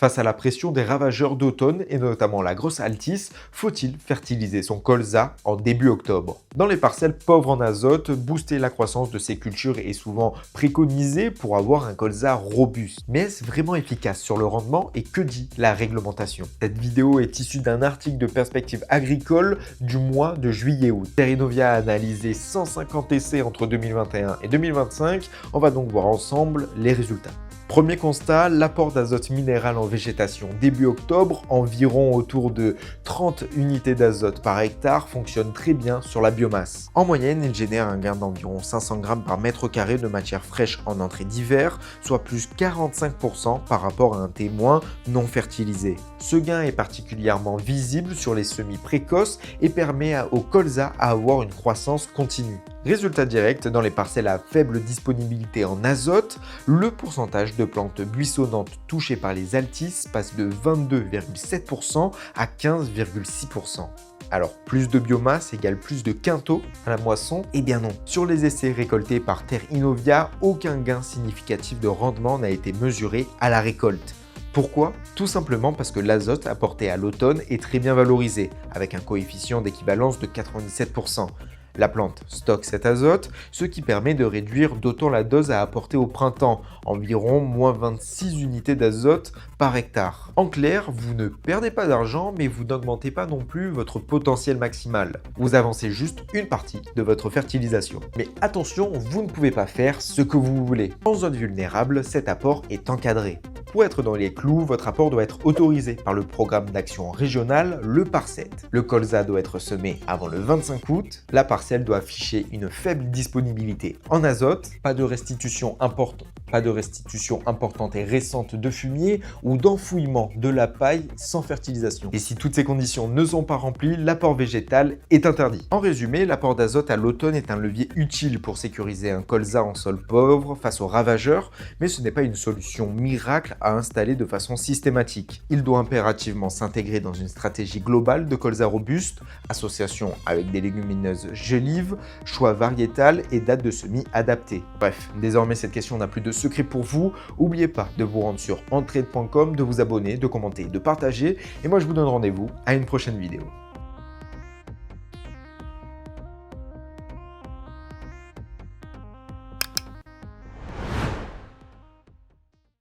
Face à la pression des ravageurs d'automne et notamment la grosse altice, faut-il fertiliser son colza en début octobre? Dans les parcelles pauvres en azote, booster la croissance de ces cultures est souvent préconisé pour avoir un colza robuste. Mais est-ce vraiment efficace sur le rendement et que dit la réglementation? Cette vidéo est issue d'un article de Perspective agricole du mois de juillet-août. Terra Innovia a analysé 150 essais entre 2021 et 2025. On va donc voir ensemble les résultats. Premier constat, l'apport d'azote minéral en végétation début octobre, environ autour de 30 unités d'azote par hectare, fonctionne très bien sur la biomasse. En moyenne, il génère un gain d'environ 500 g par mètre carré de matière fraîche en entrée d'hiver, soit plus 45% par rapport à un témoin non fertilisé. Ce gain est particulièrement visible sur les semis précoces et permet au colza à avoir une croissance continue. Résultat direct, dans les parcelles à faible disponibilité en azote, le pourcentage de plantes buissonnantes touchées par les altices passe de 22,7% à 15,6%. Alors, plus de biomasse égale plus de quintaux à la moisson? Eh bien non. Sur les essais récoltés par Terra Innovia, aucun gain significatif de rendement n'a été mesuré à la récolte. Pourquoi? Tout simplement parce que l'azote apporté à l'automne est très bien valorisé, avec un coefficient d'équivalence de 97%. La plante stocke cet azote, ce qui permet de réduire d'autant la dose à apporter au printemps, environ moins 26 unités d'azote par hectare. En clair, vous ne perdez pas d'argent, mais vous n'augmentez pas non plus votre potentiel maximal. Vous avancez juste une partie de votre fertilisation. Mais attention, vous ne pouvez pas faire ce que vous voulez. En zone vulnérable, cet apport est encadré. Pour être dans les clous, votre apport doit être autorisé par le programme d'action régional, le PAR7. Le colza doit être semé avant le 25 août. La parcelle doit afficher une faible disponibilité en azote, pas de restitution importante et récente de fumier ou d'enfouillement de la paille sans fertilisation. Et si toutes ces conditions ne sont pas remplies, l'apport végétal est interdit. En résumé, l'apport d'azote à l'automne est un levier utile pour sécuriser un colza en sol pauvre face aux ravageurs, mais ce n'est pas une solution miracle à installer de façon systématique. Il doit impérativement s'intégrer dans une stratégie globale de colza robuste, association avec des légumineuses gélives, choix variétal et date de semis adaptée. Bref, désormais cette question n'a plus de secret pour vous. N'oubliez pas de vous rendre sur entraide.com, de vous abonner, de commenter, de partager et moi je vous donne rendez-vous à une prochaine vidéo.